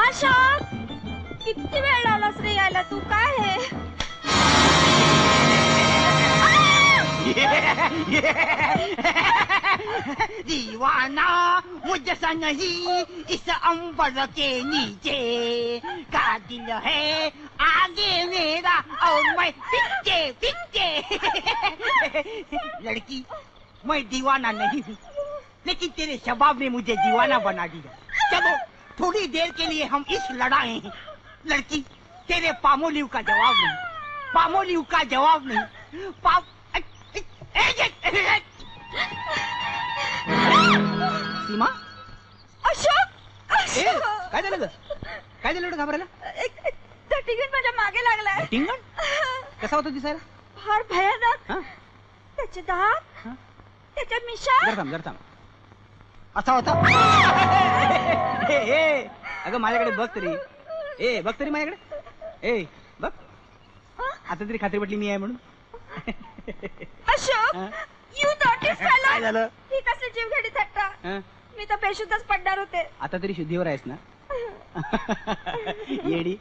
अशोक, किती वेळ लावलास रे यायला तू? काय हे? दीवाना मुझसे नहीं इस अंबर के नीचे का दिल है आगे मेरा और मैं पीछे पीछे। लड़की, मैं दीवाना नहीं हूँ, लेकिन तेरे शबाब ने मुझे दीवाना बना दिया। चलो थोड़ी देर के लिए हम इश्क लड़ाए हैं। लड़की, तेरे पामोलिव का जवाब नहीं, पामोलिव का जवाब नहीं। सीमा, अशोक, काय झालं ग? काय झालं एवढं घाबरायला? त्या टिंगण माझ्या मागे लागलाय. टिंगण कसा होता दिसायला? फार भयानक. हा? त्याचे दात, त्याच्या मिशा. जरा थांब. असा होता? अगं माझ्याकडे बघ तरी. बघ तरी माझ्याकडे. बघ, आता तरी खात्री पटली मी आहे म्हणून. अशोक, यू नॉटिस काय झालं? ही कसली जीवघेणी थट्टा. मी तर बेशुद्धच पडणार होते. आता तरी शुद्धीवर आहेस ना? येडी.